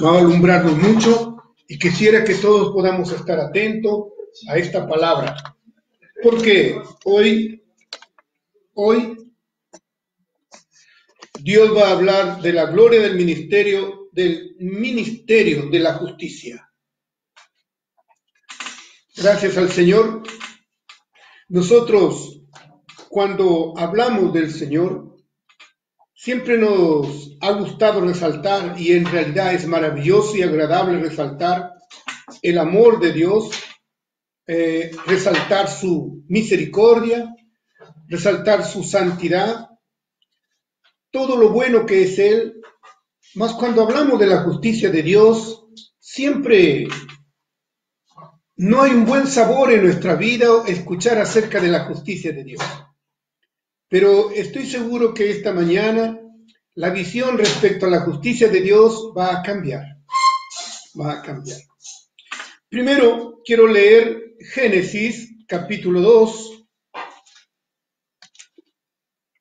Va a alumbrarnos mucho y quisiera que todos podamos estar atentos a esta palabra, porque hoy Dios va a hablar de la gloria del ministerio de la justicia. Gracias al Señor. Nosotros, cuando hablamos del Señor, siempre nos ha gustado resaltar, y en realidad es maravilloso y agradable resaltar el amor de Dios, resaltar su misericordia, resaltar su santidad, todo lo bueno que es Él. Mas cuando hablamos de la justicia de Dios, siempre no hay un buen sabor en nuestra vida escuchar acerca de la justicia de Dios. Pero estoy seguro que esta mañana la visión respecto a la justicia de Dios va a cambiar. Va a cambiar. Primero quiero leer Génesis capítulo 2,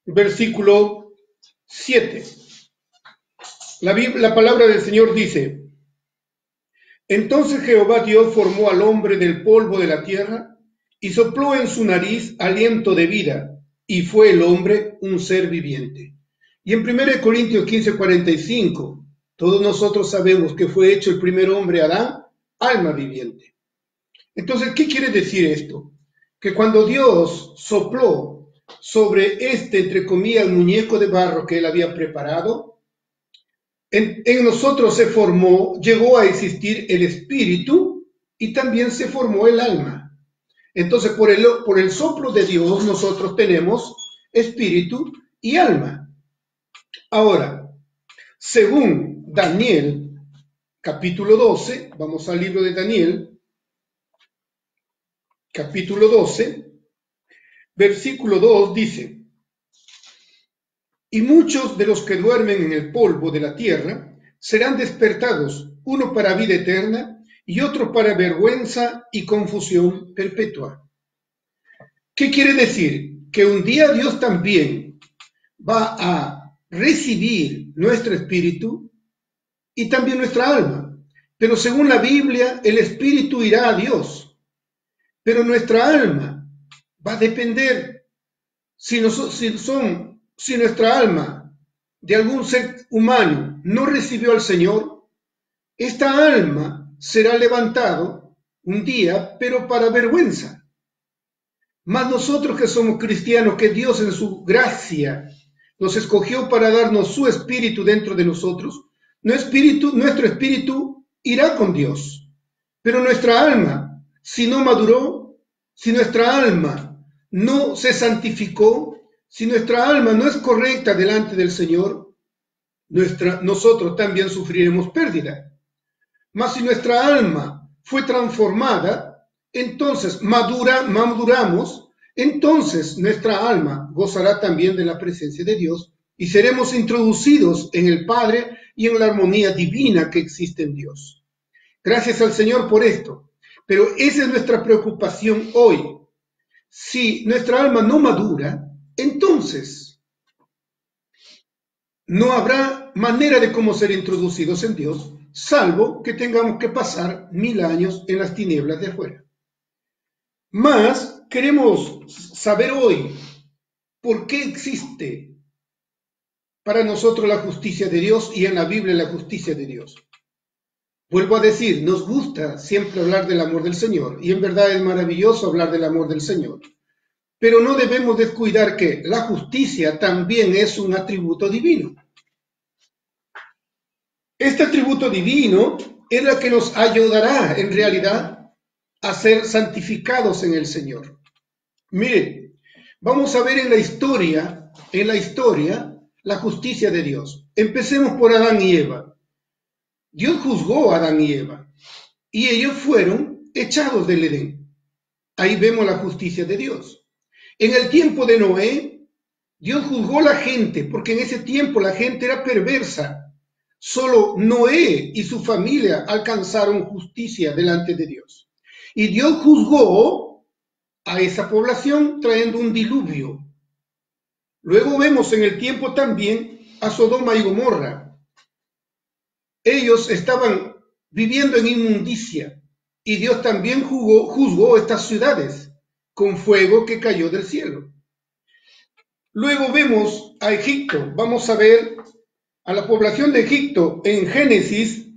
versículo 7. La palabra del Señor dice: Entonces Jehová Dios formó al hombre del polvo de la tierra y sopló en su nariz aliento de vida, y fue el hombre un ser viviente. Y en 1 Corintios 15:45, todos nosotros sabemos que fue hecho el primer hombre, Adán, alma viviente. Entonces, ¿qué quiere decir esto? Que cuando Dios sopló sobre entre comillas, muñeco de barro que él había preparado, en nosotros se formó, llegó a existir el espíritu y también se formó el alma. Entonces, por el soplo de Dios, nosotros tenemos espíritu y alma. Ahora, según Daniel, capítulo 12, vamos al libro de Daniel, capítulo 12, versículo 2 dice: Y muchos de los que duermen en el polvo de la tierra serán despertados, uno para vida eterna y otro para vergüenza y confusión perpetua. ¿Qué quiere decir? Que un día Dios también va a recibir nuestro espíritu y también nuestra alma. Pero según la Biblia, el espíritu irá a Dios. Pero nuestra alma va a depender si nuestra alma de algún ser humano no recibió al Señor, esta alma será levantado un día, pero para vergüenza. Mas nosotros que somos cristianos, que Dios en su gracia nos escogió para darnos su espíritu dentro de nosotros, nuestro espíritu irá con Dios. Pero nuestra alma, si no maduró, si nuestra alma no se santificó, si nuestra alma no es correcta delante del Señor, nosotros también sufriremos pérdida. Mas si nuestra alma fue transformada, entonces maduramos, entonces nuestra alma gozará también de la presencia de Dios y seremos introducidos en el Padre y en la armonía divina que existe en Dios. Gracias al Señor por esto. Pero esa es nuestra preocupación hoy. Si nuestra alma no madura, entonces no habrá manera de cómo ser introducidos en Dios, salvo que tengamos que pasar 1000 años en las tinieblas de afuera. Mas queremos saber hoy por qué existe para nosotros la justicia de Dios y en la Biblia la justicia de Dios. Vuelvo a decir, nos gusta siempre hablar del amor del Señor, y en verdad es maravilloso hablar del amor del Señor. Pero no debemos descuidar que la justicia también es un atributo divino. Este atributo divino es el que nos ayudará en realidad a ser santificados en el Señor. Miren, vamos a ver en la historia la justicia de Dios. Empecemos por Adán y Eva. Dios juzgó a Adán y Eva y ellos fueron echados del Edén. Ahí vemos la justicia de Dios. En el tiempo de Noé, Dios juzgó a la gente porque en ese tiempo la gente era perversa. Solo Noé y su familia alcanzaron justicia delante de Dios. Y Dios juzgó a esa población trayendo un diluvio. Luego vemos en el tiempo también a Sodoma y Gomorra. Ellos estaban viviendo en inmundicia y Dios también juzgó estas ciudades con fuego que cayó del cielo. Luego vemos a Egipto. Vamos a ver a la población de Egipto en Génesis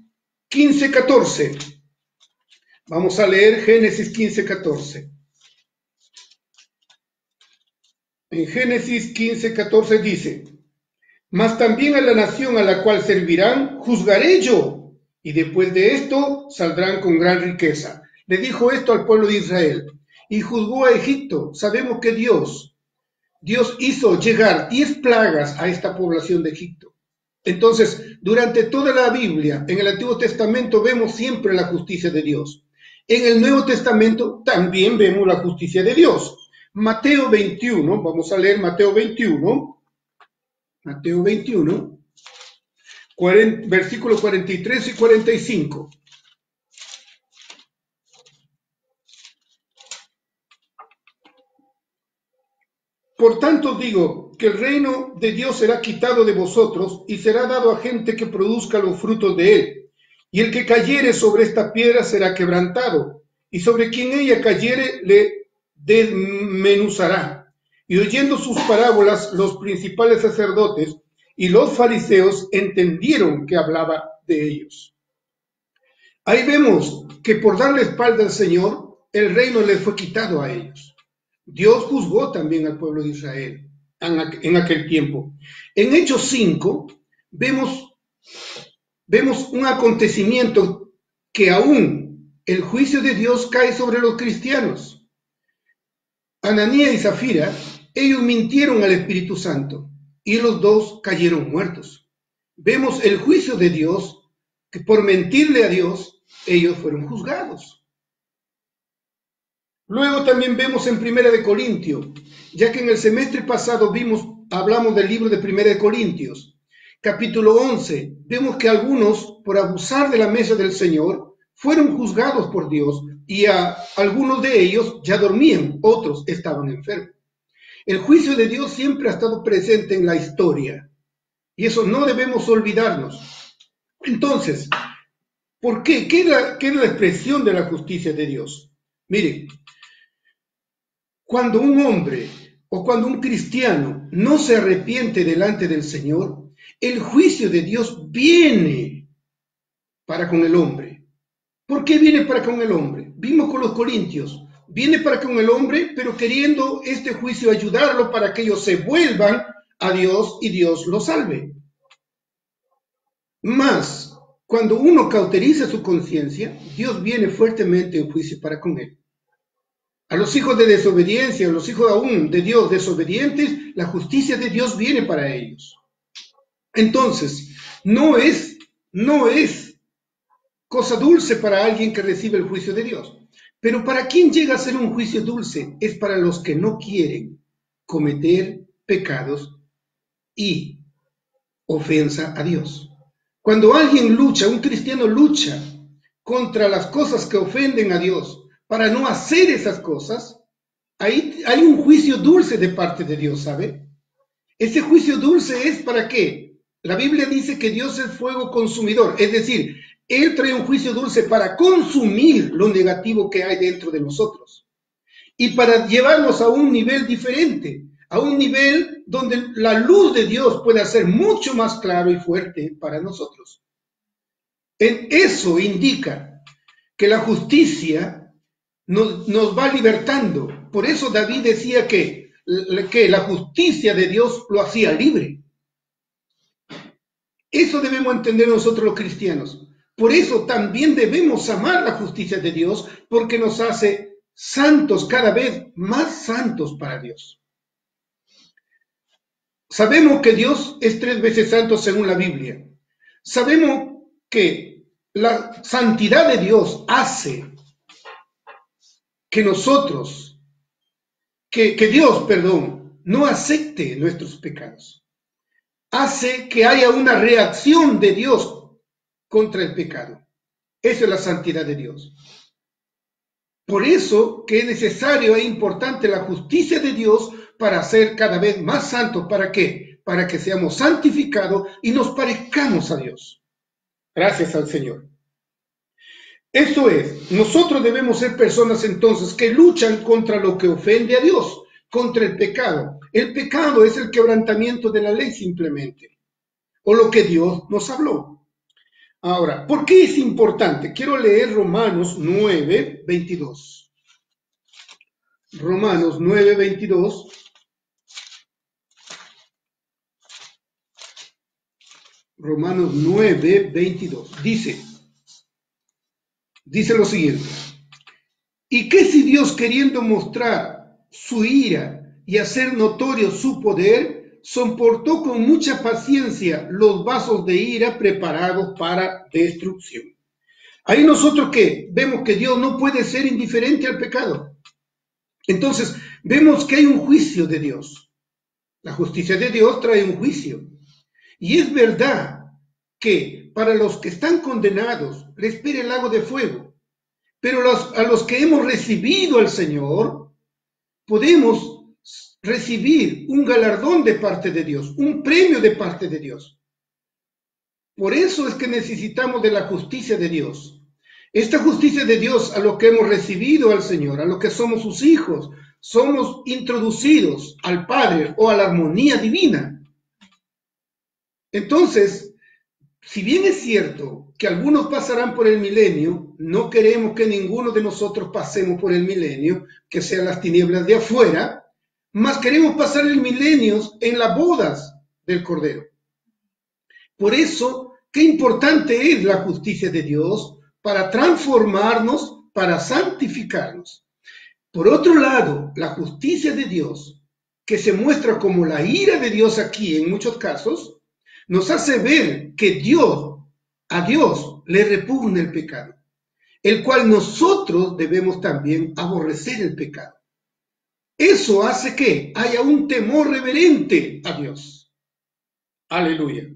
15:14. Vamos a leer Génesis 15:14. En Génesis 15:14 dice: mas también a la nación a la cual servirán juzgaré yo, y después de esto saldrán con gran riqueza. Le dijo esto al pueblo de Israel, y juzgó a Egipto. Sabemos que Dios hizo llegar 10 plagas a esta población de Egipto. Entonces, durante toda la Biblia, en el Antiguo Testamento vemos siempre la justicia de Dios. En el Nuevo Testamento también vemos la justicia de Dios. Mateo 21, vamos a leer Mateo 21. Mateo 21, versículos 43 y 45. Por tanto digo que el reino de Dios será quitado de vosotros y será dado a gente que produzca los frutos de él. Y el que cayere sobre esta piedra será quebrantado, y sobre quien ella cayere le desmenuzará. Y oyendo sus parábolas, los principales sacerdotes y los fariseos entendieron que hablaba de ellos. Ahí vemos que por darle espalda al Señor, el reino les fue quitado a ellos. Dios juzgó también al pueblo de Israel en aquel tiempo. En Hechos 5 vemos un acontecimiento que aún el juicio de Dios cae sobre los cristianos. Ananías y Zafira, ellos mintieron al Espíritu Santo y los dos cayeron muertos. Vemos el juicio de Dios, que por mentirle a Dios, ellos fueron juzgados. Luego también vemos en 1 Corintios, ya que en el semestre pasado hablamos del libro de 1 Corintios, capítulo 11, vemos que algunos, por abusar de la mesa del Señor, fueron juzgados por Dios y a algunos de ellos ya dormían, otros estaban enfermos. El juicio de Dios siempre ha estado presente en la historia y eso no debemos olvidarnos. Entonces, ¿por qué? ¿Qué es la expresión de la justicia de Dios? Miren, cuando un hombre o cuando un cristiano no se arrepiente delante del Señor, el juicio de Dios viene para con el hombre. ¿Por qué viene para con el hombre? Vimos con los corintios. Viene para con el hombre, pero queriendo este juicio ayudarlo para que ellos se vuelvan a Dios y Dios los salve. Mas, cuando uno cauteriza su conciencia, Dios viene fuertemente en juicio para con él. A los hijos de desobediencia, a los hijos aún de Dios desobedientes, la justicia de Dios viene para ellos. Entonces, no es cosa dulce para alguien que recibe el juicio de Dios. Pero para quien llega a ser un juicio dulce es para los que no quieren cometer pecados y ofensa a Dios. Cuando alguien lucha, un cristiano lucha contra las cosas que ofenden a Dios, para no hacer esas cosas, ahí hay un juicio dulce de parte de Dios, ¿sabe? Ese juicio dulce es ¿para qué? La Biblia dice que Dios es fuego consumidor, es decir, Él trae un juicio dulce para consumir lo negativo que hay dentro de nosotros y para llevarnos a un nivel diferente, a un nivel donde la luz de Dios pueda ser mucho más claro y fuerte para nosotros. Eso indica que la justicia nos va libertando. Por eso David decía que la justicia de Dios lo hacía libre. Eso debemos entender nosotros los cristianos. Por eso también debemos amar la justicia de Dios, porque nos hace santos, cada vez más santos para Dios. Sabemos que Dios es 3 veces santo según la Biblia. Sabemos que la santidad de Dios hace que Dios no acepte nuestros pecados. Hace que haya una reacción de Dios contra el pecado. Eso es la santidad de Dios. Por eso que es necesario e importante la justicia de Dios para ser cada vez más santos. ¿Para qué? Para que seamos santificados y nos parezcamos a Dios. Gracias al Señor. Esto es, nosotros debemos ser personas entonces que luchan contra lo que ofende a Dios, contra el pecado. El pecado es el quebrantamiento de la ley simplemente, o lo que Dios nos habló. Ahora, ¿por qué es importante? Quiero leer Romanos 9, 22. Romanos 9, 22. Romanos 9, 22. Dice lo siguiente. ¿Y qué si Dios, queriendo mostrar su ira y hacer notorio su poder, soportó con mucha paciencia los vasos de ira preparados para destrucción? Ahí nosotros ¿qué? Vemos que Dios no puede ser indiferente al pecado. Entonces vemos que hay un juicio de Dios. La justicia de Dios trae un juicio. Y es verdad que para los que están condenados les espera el lago de fuego. Pero a los que hemos recibido al Señor, podemos recibir un galardón de parte de Dios, un premio de parte de Dios. Por eso es que necesitamos de la justicia de Dios. Esta justicia de Dios a los que hemos recibido al Señor, a los que somos sus hijos, somos introducidos al Padre o a la armonía divina. Entonces, si bien es cierto que algunos pasarán por el milenio, no queremos que ninguno de nosotros pasemos por el milenio, que sean las tinieblas de afuera, mas queremos pasar el milenio en las bodas del Cordero. Por eso, qué importante es la justicia de Dios para transformarnos, para santificarnos. Por otro lado, la justicia de Dios, que se muestra como la ira de Dios aquí en muchos casos, nos hace ver que a Dios le repugna el pecado, el cual nosotros debemos también aborrecer el pecado. Eso hace que haya un temor reverente a Dios. Aleluya.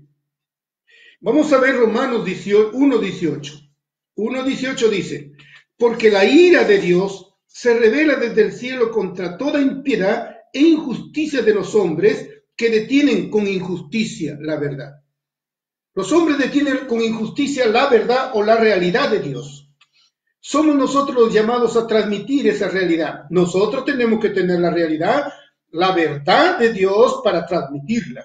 Vamos a ver Romanos 1:18. 1:18 dice, porque la ira de Dios se revela desde el cielo contra toda impiedad e injusticia de los hombres que detienen con injusticia la verdad. Los hombres detienen con injusticia la verdad o la realidad de Dios. Somos nosotros los llamados a transmitir esa realidad. Nosotros tenemos que tener la realidad, la verdad de Dios para transmitirla.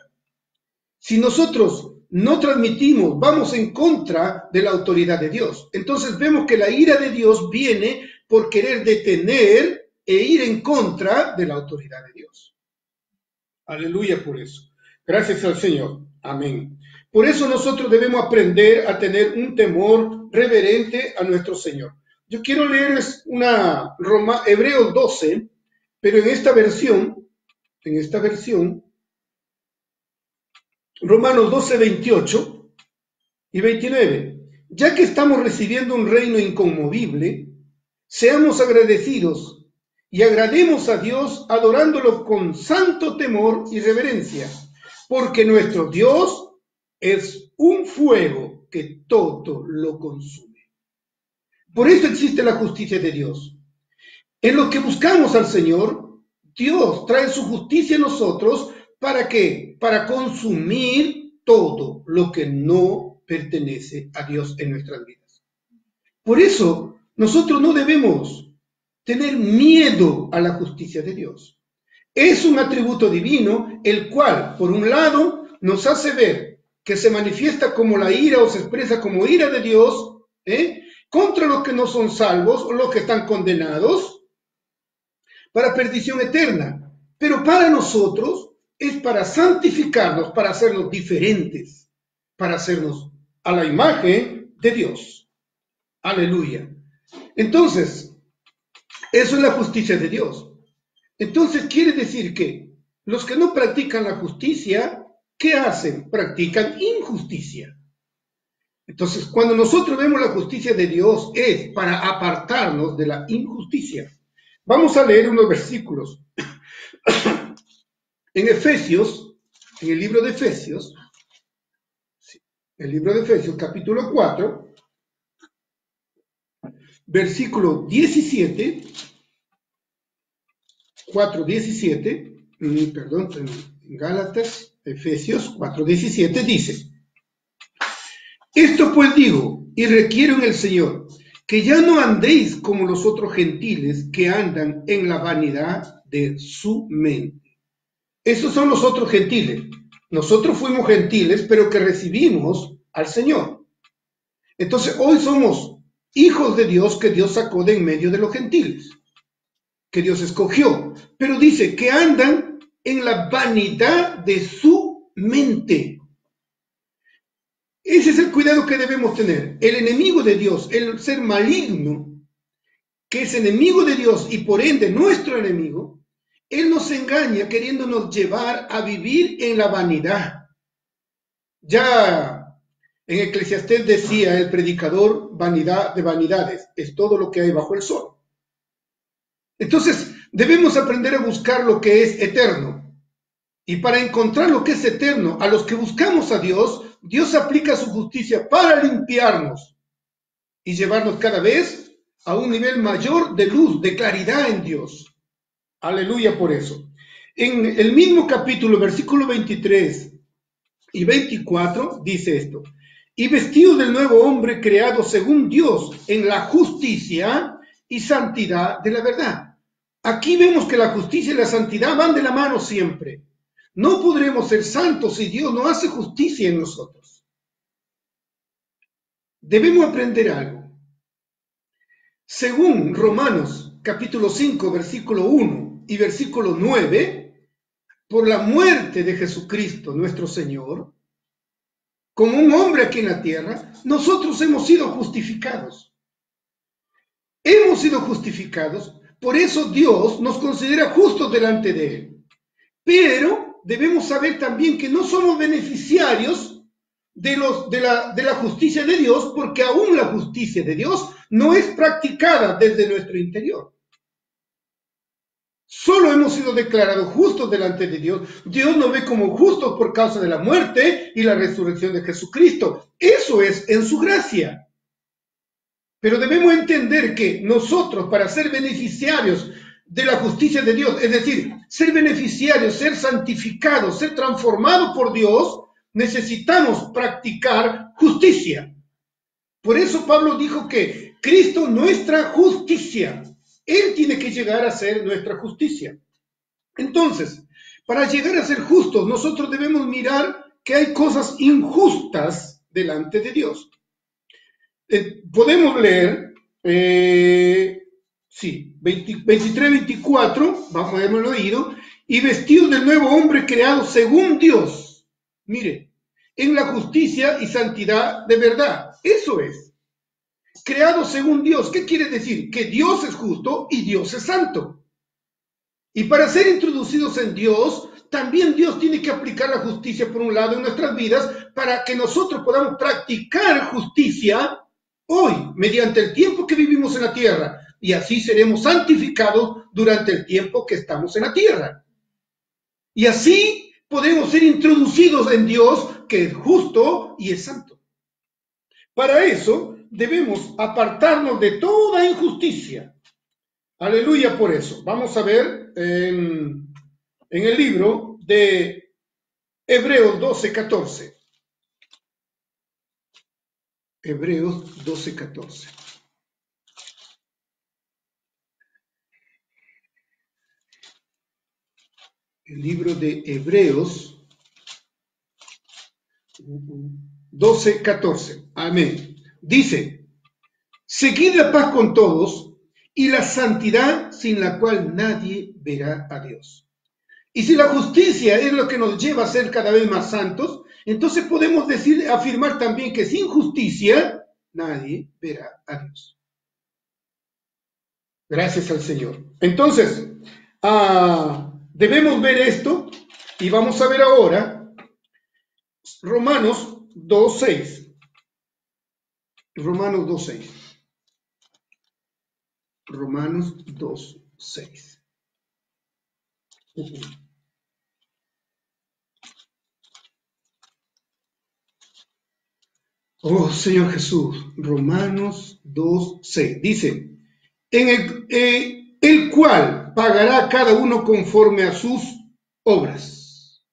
Si nosotros no transmitimos, vamos en contra de la autoridad de Dios. Entonces vemos que la ira de Dios viene por querer detener e ir en contra de la autoridad de Dios. Aleluya por eso. Gracias al Señor. Amén. Por eso nosotros debemos aprender a tener un temor reverente a nuestro Señor. Yo quiero leerles Hebreos 12, pero en esta versión, Romanos 12, 28 y 29. Ya que estamos recibiendo un reino inconmovible, seamos agradecidos y agrademos a Dios adorándolo con santo temor y reverencia, porque nuestro Dios es un fuego que todo lo consume. Por eso existe la justicia de Dios. En lo que buscamos al Señor, Dios trae su justicia en nosotros. ¿Para qué? Para consumir todo lo que no pertenece a Dios en nuestras vidas. Por eso, nosotros no debemos tener miedo a la justicia de Dios. Es un atributo divino, el cual, por un lado, nos hace ver que se manifiesta como la ira o se expresa como ira de Dios, contra los que no son salvos o los que están condenados para perdición eterna. Pero para nosotros es para santificarnos, para hacernos diferentes, para hacernos a la imagen de Dios. Aleluya. Entonces, eso es la justicia de Dios. Entonces quiere decir que los que no practican la justicia, ¿qué hacen? Practican injusticia. Entonces, cuando nosotros vemos la justicia de Dios, es para apartarnos de la injusticia. Vamos a leer unos versículos. En Efesios, en el libro de Efesios, capítulo 4, versículo 17, 4:17, perdón, en Gálatas, Efesios 4:17 dice: esto pues digo y requiero en el Señor, que ya no andéis como los otros gentiles que andan en la vanidad de su mente. Esos son los otros gentiles. Nosotros fuimos gentiles, pero que recibimos al Señor. Entonces hoy somos hijos de Dios que Dios sacó de en medio de los gentiles, que Dios escogió. Pero dice que andan en la vanidad de su mente. Ese es el cuidado que debemos tener. El enemigo de Dios, el ser maligno, que es enemigo de Dios y por ende nuestro enemigo, él nos engaña queriéndonos llevar a vivir en la vanidad. Ya en Eclesiastés decía el predicador, vanidad de vanidades, es todo lo que hay bajo el sol. Entonces debemos aprender a buscar lo que es eterno. Y para encontrar lo que es eterno, a los que buscamos a Dios, Dios aplica su justicia para limpiarnos y llevarnos cada vez a un nivel mayor de luz, de claridad en Dios. Aleluya por eso. En el mismo capítulo, versículo 23 y 24, dice esto: y vestido del nuevo hombre creado según Dios en la justicia y santidad de la verdad. Aquí vemos que la justicia y la santidad van de la mano siempre. No podremos ser santos si Dios no hace justicia en nosotros. Debemos aprender algo. Según Romanos capítulo 5, versículo 1 y versículo 9, por la muerte de Jesucristo nuestro Señor, como un hombre aquí en la tierra, nosotros hemos sido justificados. Hemos sido justificados, por eso Dios nos considera justos delante de Él. Pero debemos saber también que no somos beneficiarios de la justicia de Dios, porque aún la justicia de Dios no es practicada desde nuestro interior. Solo hemos sido declarados justos delante de Dios. Dios nos ve como justos por causa de la muerte y la resurrección de Jesucristo. Eso es en su gracia. Pero debemos entender que nosotros, para ser beneficiarios de la justicia de Dios, es decir, ser beneficiarios, ser santificados, ser transformados por Dios, necesitamos practicar justicia. Por eso Pablo dijo que Cristo nuestra justicia. Él tiene que llegar a ser nuestra justicia. Entonces, para llegar a ser justos, nosotros debemos mirar que hay cosas injustas delante de Dios. Podemos leer, 23-24, bajo el oído, y vestidos del nuevo hombre creado según Dios. Mire, en la justicia y santidad de verdad. Eso es. Creado según Dios. ¿Qué quiere decir? Que Dios es justo y Dios es santo. Y para ser introducidos en Dios, también Dios tiene que aplicar la justicia por un lado en nuestras vidas para que nosotros podamos practicar justicia hoy, mediante el tiempo que vivimos en la tierra. Y así seremos santificados durante el tiempo que estamos en la tierra. Y así podemos ser introducidos en Dios, que es justo y es santo. Para eso debemos apartarnos de toda injusticia. Aleluya por eso. Vamos a ver en el libro de Hebreos 12:14. Hebreos 12:14. El libro de Hebreos 12:14. Amén. Dice: seguid la paz con todos y la santidad sin la cual nadie verá a Dios. Y si la justicia es lo que nos lleva a ser cada vez más santos, entonces podemos afirmar también que sin justicia nadie verá a Dios. Gracias al Señor. Entonces, debemos ver esto y vamos a ver ahora Romanos 2:6. Romanos 2:6. Romanos 2:6. Oh Señor Jesús, Romanos 2:6 dice, el cual pagará a cada uno conforme a sus obras.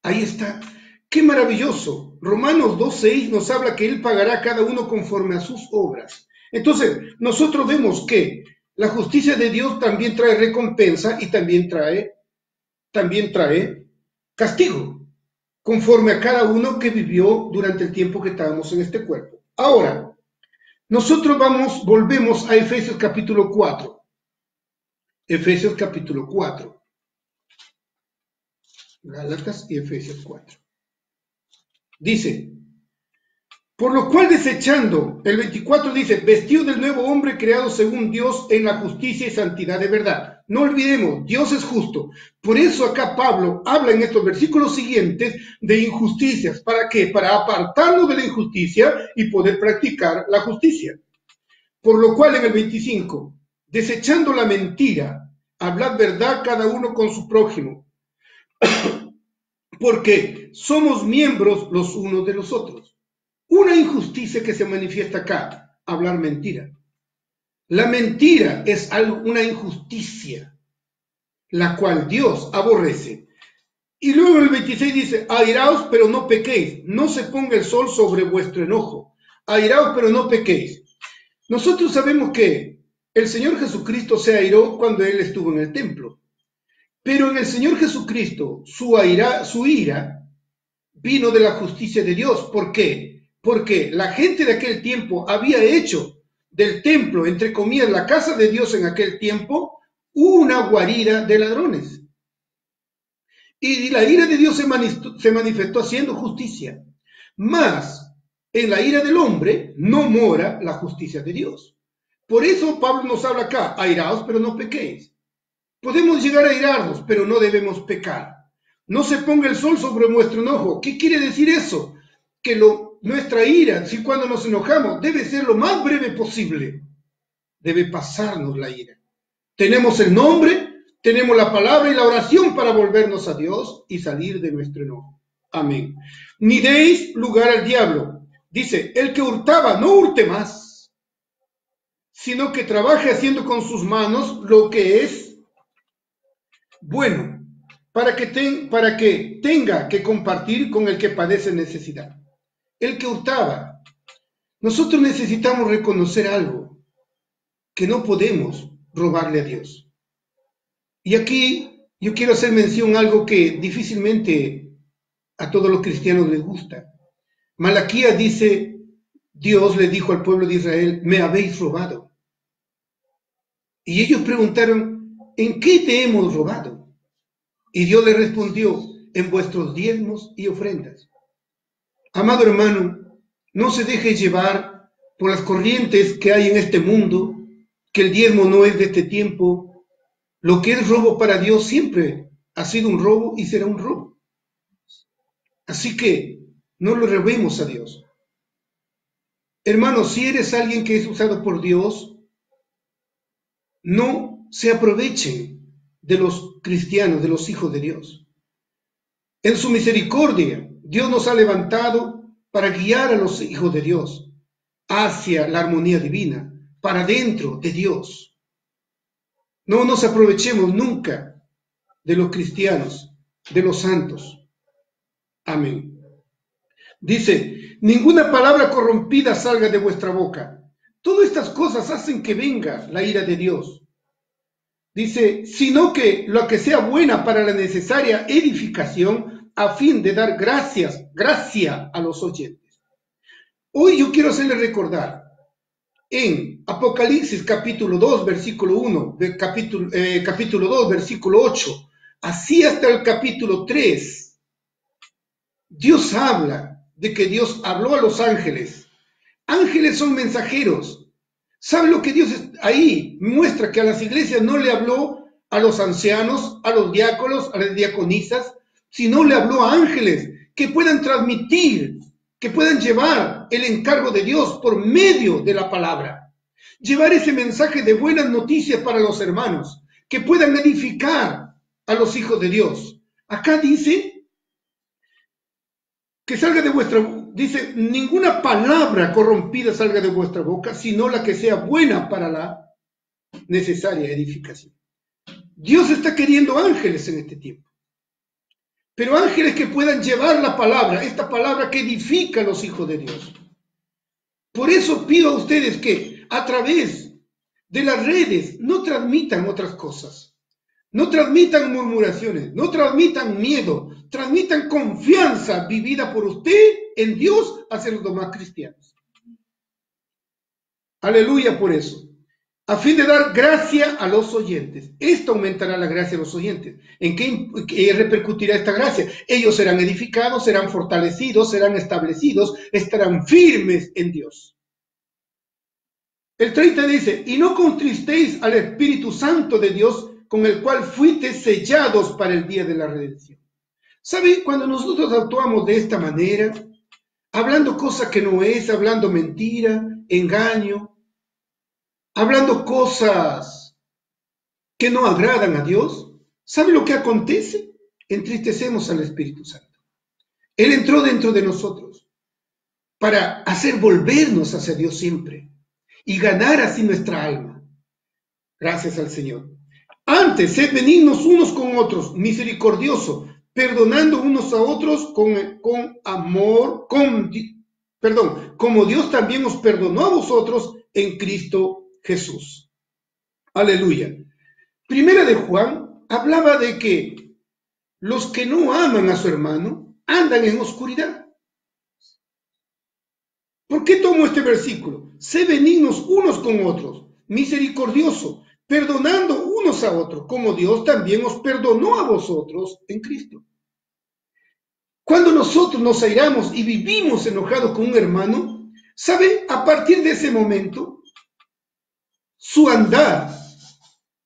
Ahí está. Qué maravilloso. Romanos 2:6 nos habla que Él pagará a cada uno conforme a sus obras. Entonces, nosotros vemos que la justicia de Dios también trae recompensa y también trae castigo, conforme a cada uno que vivió durante el tiempo que estábamos en este cuerpo. Ahora, nosotros volvemos a Efesios capítulo 4. Efesios capítulo 4. Gálatas y Efesios 4. Dice, por lo cual desechando, el 24 dice, vestido del nuevo hombre creado según Dios en la justicia y santidad de verdad. No olvidemos, Dios es justo. Por eso acá Pablo habla en estos versículos siguientes de injusticias. ¿Para qué? Para apartarnos de la injusticia y poder practicar la justicia. Por lo cual en el 25, desechando la mentira, hablad verdad cada uno con su prójimo, porque somos miembros los unos de los otros. Una injusticia que se manifiesta acá, hablar mentira. La mentira es una injusticia, la cual Dios aborrece. Y luego en el 26 dice, airaos pero no pequéis, no se ponga el sol sobre vuestro enojo. Airaos pero no pequéis. Nosotros sabemos que el Señor Jesucristo se airó cuando Él estuvo en el templo. Pero en el Señor Jesucristo, su ira vino de la justicia de Dios. ¿Por qué? Porque la gente de aquel tiempo había hecho del templo, entre comillas, la casa de Dios en aquel tiempo, una guarida de ladrones. Y la ira de Dios se manifestó haciendo justicia. Mas en la ira del hombre no mora la justicia de Dios. Por eso Pablo nos habla acá, airaos pero no pequéis. Podemos llegar a airarnos, pero no debemos pecar. No se ponga el sol sobre nuestro enojo. ¿Qué quiere decir eso? Que nuestra ira, si cuando nos enojamos, debe ser lo más breve posible. Debe pasarnos la ira. Tenemos el nombre, tenemos la palabra y la oración para volvernos a Dios y salir de nuestro enojo. Amén. Ni deis lugar al diablo. Dice, el que hurtaba, no hurte más, sino que trabaje haciendo con sus manos lo que es bueno, para que tenga que compartir con el que padece necesidad. El que hurtaba. Nosotros necesitamos reconocer algo, que no podemos robarle a Dios. Y aquí yo quiero hacer mención a algo que difícilmente a todos los cristianos les gusta. Malaquías dice, Dios le dijo al pueblo de Israel, me habéis robado. Y ellos preguntaron, ¿en qué te hemos robado? Y Dios le respondió, en vuestros diezmos y ofrendas. Amado hermano, no se deje llevar por las corrientes que hay en este mundo, que el diezmo no es de este tiempo. Lo que es robo para Dios siempre ha sido un robo y será un robo. Así que no lo robemos a Dios. Hermano, si eres alguien que es usado por Dios, no se aprovechen de los cristianos, de los hijos de Dios. En su misericordia, Dios nos ha levantado para guiar a los hijos de Dios hacia la armonía divina, para dentro de Dios. No nos aprovechemos nunca de los cristianos, de los santos. Amén. Dice, ninguna palabra corrompida salga de vuestra boca. Todas estas cosas hacen que venga la ira de Dios. Dice, sino que lo que sea buena para la necesaria edificación a fin de dar gracia a los oyentes. Hoy yo quiero hacerles recordar en Apocalipsis capítulo 2, versículo 1, capítulo 2, versículo 8, así hasta el capítulo 3, Dios habla de que Dios habló a los ángeles. Ángeles son mensajeros. ¿Sabe lo que Dios ahí muestra? Que a las iglesias no le habló a los ancianos, a los diáconos, a las diaconisas, sino le habló a ángeles que puedan transmitir, que puedan llevar el encargo de Dios por medio de la palabra. Llevar ese mensaje de buenas noticias para los hermanos, que puedan edificar a los hijos de Dios. Acá dice que salga de vuestra dice, ninguna palabra corrompida salga de vuestra boca, sino la que sea buena para la necesaria edificación. Dios está queriendo ángeles en este tiempo, pero ángeles que puedan llevar la palabra, esta palabra que edifica a los hijos de Dios. Por eso pido a ustedes que a través de las redes no transmitan otras cosas, no transmitan murmuraciones, no transmitan miedo, transmitan confianza vivida por usted en Dios hacia los demás cristianos. Aleluya por eso. A fin de dar gracia a los oyentes. Esto aumentará la gracia a los oyentes. ¿En qué repercutirá esta gracia? Ellos serán edificados, serán fortalecidos, serán establecidos, estarán firmes en Dios. El 30 dice, y no contristéis al Espíritu Santo de Dios, con el cual fuisteis sellados para el día de la redención. ¿Sabe? Cuando nosotros actuamos de esta manera, hablando cosas que no es, hablando mentira, engaño, hablando cosas que no agradan a Dios, ¿sabe lo que acontece? Entristecemos al Espíritu Santo. Él entró dentro de nosotros para hacer volvernos hacia Dios siempre y ganar así nuestra alma. Gracias al Señor. Antes, sed benignos unos con otros, misericordiosos, perdonando unos a otros con amor, como Dios también os perdonó a vosotros en Cristo Jesús. Aleluya. Primera de Juan hablaba de que los que no aman a su hermano andan en oscuridad. ¿Por qué tomo este versículo? Sé benignos unos con otros, misericordiosos, perdonando unos a otros, como Dios también os perdonó a vosotros en Cristo. Cuando nosotros nos airamos y vivimos enojados con un hermano, ¿sabe? A partir de ese momento, su andar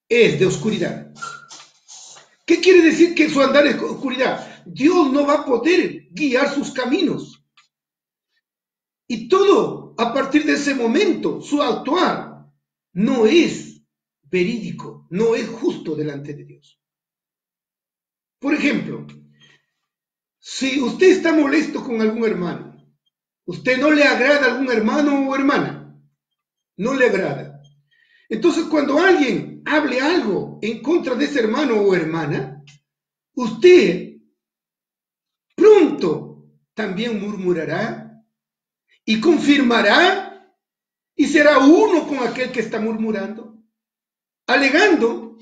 es de oscuridad. ¿Qué quiere decir que su andar es de oscuridad? Dios no va a poder guiar sus caminos. Y todo, a partir de ese momento, su actuar no es verídico, no es justo delante de Dios. Por ejemplo, si usted está molesto con algún hermano, usted no le agrada a algún hermano o hermana, no le agrada. Entonces, cuando alguien hable algo en contra de ese hermano o hermana, usted pronto también murmurará y confirmará y será uno con aquel que está murmurando, alegando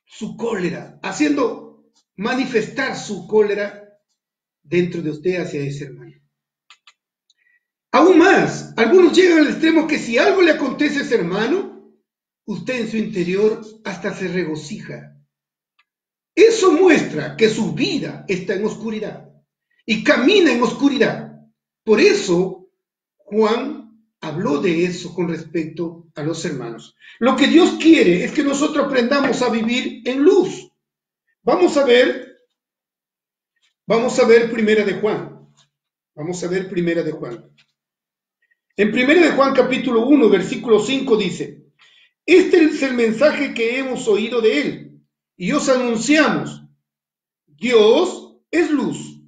su cólera, haciendo manifestar su cólera dentro de usted hacia ese hermano. Aún más, algunos llegan al extremo que si algo le acontece a ese hermano, usted en su interior hasta se regocija. Eso muestra que su vida está en oscuridad y camina en oscuridad. Por eso, Juan habló de eso con respecto a los hermanos. Lo que Dios quiere es que nosotros aprendamos a vivir en luz. Vamos a ver Primera de Juan. Vamos a ver Primera de Juan. En Primera de Juan capítulo 1, versículo 5 dice, este es el mensaje que hemos oído de él y os anunciamos. Dios es luz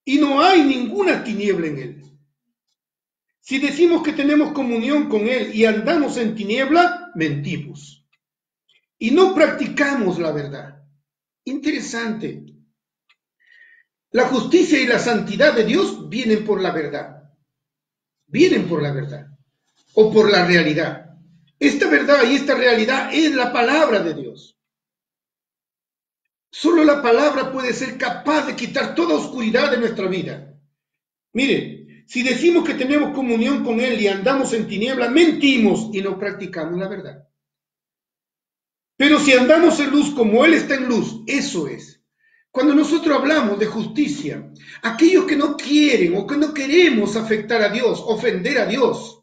y no hay ninguna tiniebla en él. Si decimos que tenemos comunión con él y andamos en tiniebla, mentimos y no practicamos la verdad. Interesante. La justicia y la santidad de Dios vienen por la verdad. Vienen por la verdad o por la realidad. Esta verdad y esta realidad es la palabra de Dios. Solo la palabra puede ser capaz de quitar toda oscuridad de nuestra vida. Mire, si decimos que tenemos comunión con Él y andamos en tinieblas, mentimos y no practicamos la verdad. Pero si andamos en luz como Él está en luz, eso es. Cuando nosotros hablamos de justicia, aquellos que no quieren o que no queremos afectar a Dios, ofender a Dios,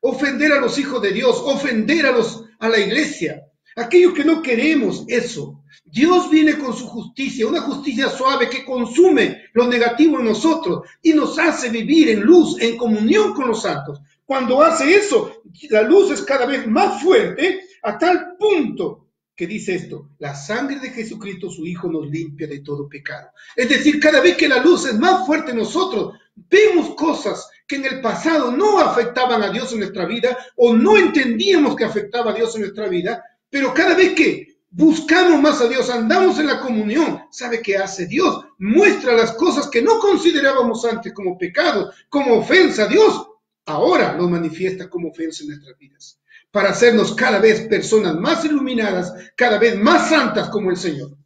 ofender a los hijos de Dios, ofender a la iglesia, aquellos que no queremos eso, Dios viene con su justicia, una justicia suave que consume lo negativo en nosotros y nos hace vivir en luz, en comunión con los santos. Cuando hace eso, la luz es cada vez más fuerte a tal punto que dice esto: la sangre de Jesucristo, su Hijo, nos limpia de todo pecado. Es decir, cada vez que la luz es más fuerte en nosotros, vemos cosas que en el pasado no afectaban a Dios en nuestra vida o no entendíamos que afectaba a Dios en nuestra vida, pero cada vez que buscamos más a Dios, andamos en la comunión, ¿sabe qué hace Dios? Muestra las cosas que no considerábamos antes como pecado, como ofensa a Dios, ahora lo manifiesta como ofensa en nuestras vidas, para hacernos cada vez personas más iluminadas, cada vez más santas como el Señor.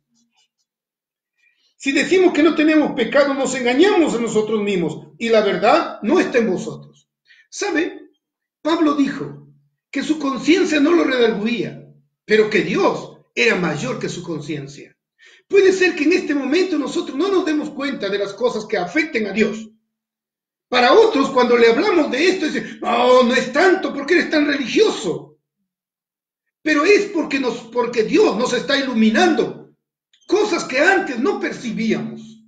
Si decimos que no tenemos pecado, nos engañamos a nosotros mismos y la verdad no está en vosotros. ¿Sabe? Pablo dijo que su conciencia no lo redarguía, pero que Dios era mayor que su conciencia. Puede ser que en este momento nosotros no nos demos cuenta de las cosas que afecten a Dios. Para otros, cuando le hablamos de esto, dicen: no, no es tanto, ¿por qué eres tan religioso? Pero es porque Dios nos está iluminando cosas que antes no percibíamos.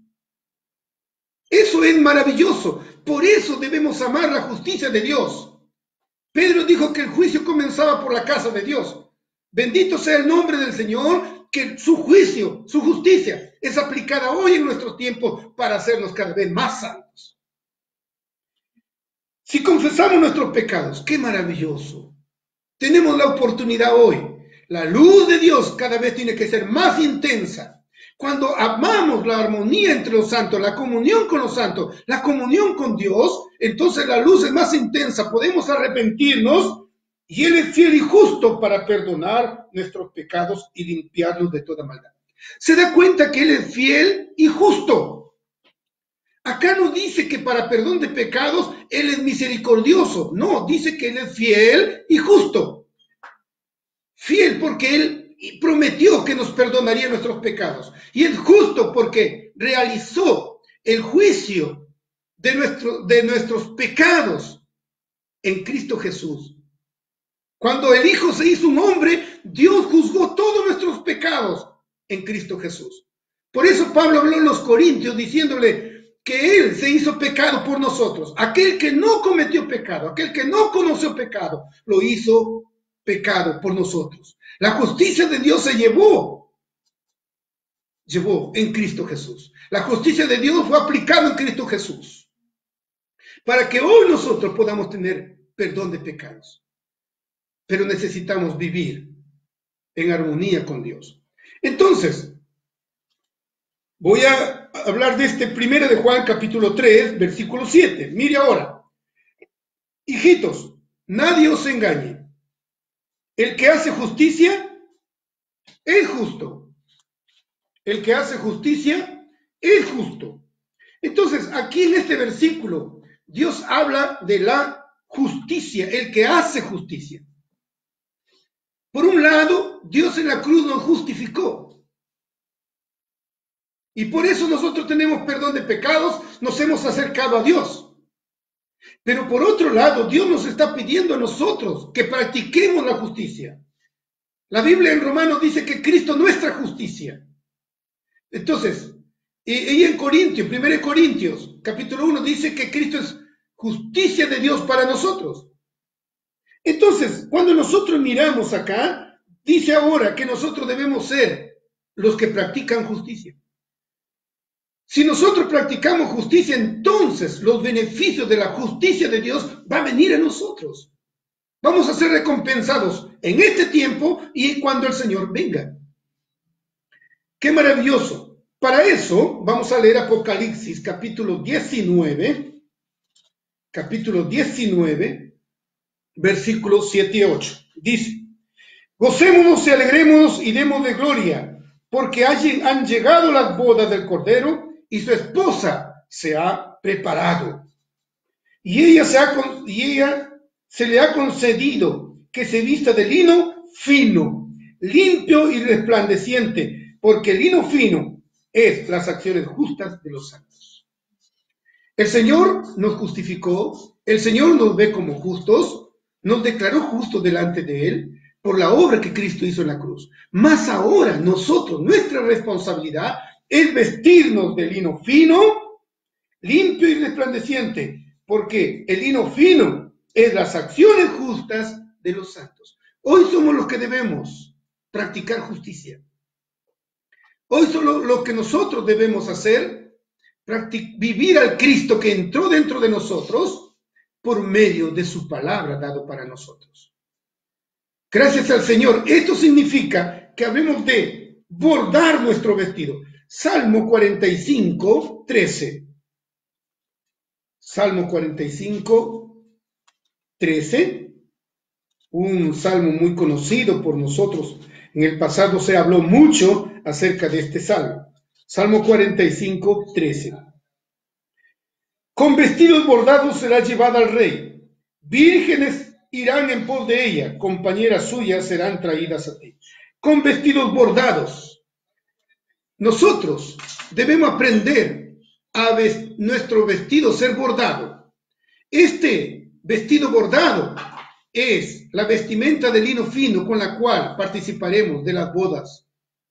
Eso es maravilloso. Por eso debemos amar la justicia de Dios. Pedro dijo que el juicio comenzaba por la casa de Dios. Bendito sea el nombre del Señor, que su juicio, su justicia, es aplicada hoy en nuestro tiempo para hacernos cada vez más santos. Si confesamos nuestros pecados, ¡qué maravilloso! Tenemos la oportunidad hoy. La luz de Dios cada vez tiene que ser más intensa. Cuando amamos la armonía entre los santos, la comunión con los santos, la comunión con Dios, entonces la luz es más intensa, podemos arrepentirnos y Él es fiel y justo para perdonar nuestros pecados y limpiarnos de toda maldad. ¿Se da cuenta que Él es fiel y justo? Acá no dice que para perdón de pecados Él es misericordioso, no, dice que Él es fiel y justo. Fiel porque Él prometió que nos perdonaría nuestros pecados. Y es justo porque realizó el juicio de nuestros pecados en Cristo Jesús. Cuando el Hijo se hizo un hombre, Dios juzgó todos nuestros pecados en Cristo Jesús. Por eso Pablo habló en los Corintios diciéndole que Él se hizo pecado por nosotros. Aquel que no cometió pecado, aquel que no conoció pecado, lo hizo pecado por nosotros. La justicia de Dios se llevó en Cristo Jesús. La justicia de Dios fue aplicada en Cristo Jesús para que hoy nosotros podamos tener perdón de pecados. Pero necesitamos vivir en armonía con Dios. Entonces, voy a hablar de este 1 de Juan capítulo 3, versículo 7. Mire ahora: hijitos, nadie os engañe. El que hace justicia es justo. El que hace justicia es justo. Entonces, aquí en este versículo, Dios habla de la justicia, el que hace justicia. Por un lado, Dios en la cruz nos justificó. Y por eso nosotros tenemos perdón de pecados, nos hemos acercado a Dios. Pero por otro lado, Dios nos está pidiendo a nosotros que practiquemos la justicia. La Biblia en Romanos dice que Cristo es nuestra justicia. Entonces, y en Corintios, 1 Corintios, capítulo 1, dice que Cristo es justicia de Dios para nosotros. Entonces, cuando nosotros miramos acá, dice ahora que nosotros debemos ser los que practican justicia. Si nosotros practicamos justicia, entonces los beneficios de la justicia de Dios van a venir a nosotros. Vamos a ser recompensados en este tiempo y cuando el Señor venga. ¡Qué maravilloso! Para eso vamos a leer Apocalipsis capítulo 19, versículos 7 y 8. Dice: gocémonos y alegrémonos y demos de gloria, porque han llegado las bodas del Cordero y su esposa se ha preparado. Y ella se le ha concedido que se vista de lino fino, limpio y resplandeciente, porque el lino fino es las acciones justas de los santos. El Señor nos justificó, el Señor nos ve como justos, nos declaró justos delante de Él por la obra que Cristo hizo en la cruz. Más ahora nosotros, nuestra responsabilidad es vestirnos de lino fino, limpio y resplandeciente, porque el lino fino es las acciones justas de los santos. Hoy somos los que debemos practicar justicia. Hoy solo lo que nosotros debemos hacer, vivir al Cristo que entró dentro de nosotros por medio de su palabra dado para nosotros. Gracias al Señor. Esto significa que hablemos de bordar nuestro vestido. Salmo 45, 13. Salmo 45, 13. Un salmo muy conocido por nosotros. En el pasado se habló mucho acerca de este salmo. Salmo 45, 13. Con vestidos bordados será llevada al rey. Vírgenes irán en pos de ella. Compañeras suyas serán traídas a ti. Con vestidos bordados. Nosotros debemos aprender a nuestro vestido ser bordado. Este vestido bordado es la vestimenta de lino fino con la cual participaremos de las bodas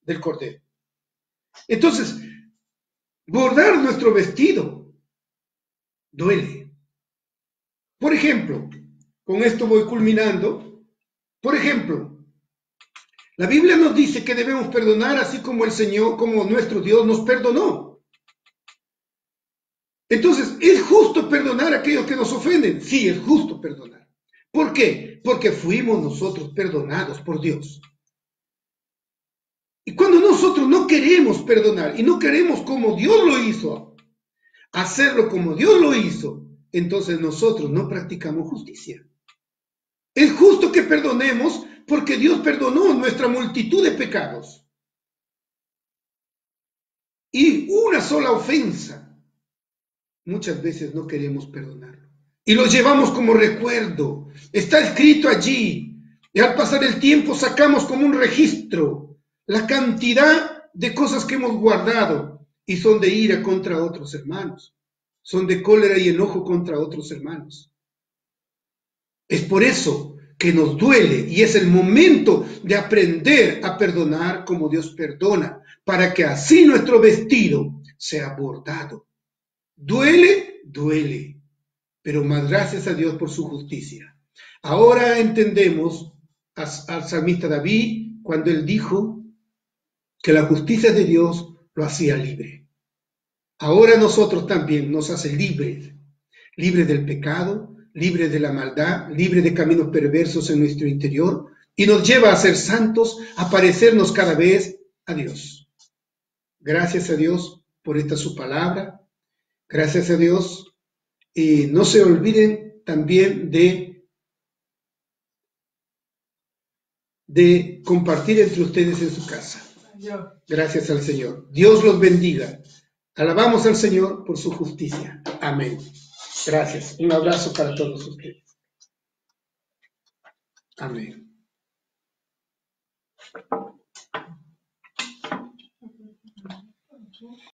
del Cordero. Entonces, bordar nuestro vestido duele. Por ejemplo, con esto voy culminando. Por ejemplo, la Biblia nos dice que debemos perdonar así como el Señor, como nuestro Dios nos perdonó. Entonces, ¿es justo perdonar a aquellos que nos ofenden? Sí, es justo perdonar. ¿Por qué? Porque fuimos nosotros perdonados por Dios. Y cuando nosotros no queremos perdonar y no queremos como Dios lo hizo, hacerlo como Dios lo hizo, entonces nosotros no practicamos justicia. Es justo que perdonemos porque Dios perdonó nuestra multitud de pecados. Y una sola ofensa, muchas veces no queremos perdonarlo. Y lo llevamos como recuerdo. Está escrito allí. Y al pasar el tiempo sacamos como un registro la cantidad de cosas que hemos guardado y son de ira contra otros hermanos. Son de cólera y enojo contra otros hermanos. Es por eso que nos duele y es el momento de aprender a perdonar como Dios perdona, para que así nuestro vestido sea bordado. Duele, duele, pero más gracias a Dios por su justicia. Ahora entendemos al salmista David cuando él dijo que la justicia de Dios lo hacía libre. Ahora nosotros también nos hace libres, libres del pecado, libres de la maldad, libres de caminos perversos en nuestro interior y nos lleva a ser santos, a parecernos cada vez a Dios. Gracias a Dios por esta su palabra. Gracias a Dios. Y no se olviden también de compartir entre ustedes en su casa. Gracias al Señor. Dios los bendiga. Alabamos al Señor por su justicia. Amén. Gracias. Un abrazo para todos ustedes. Amén.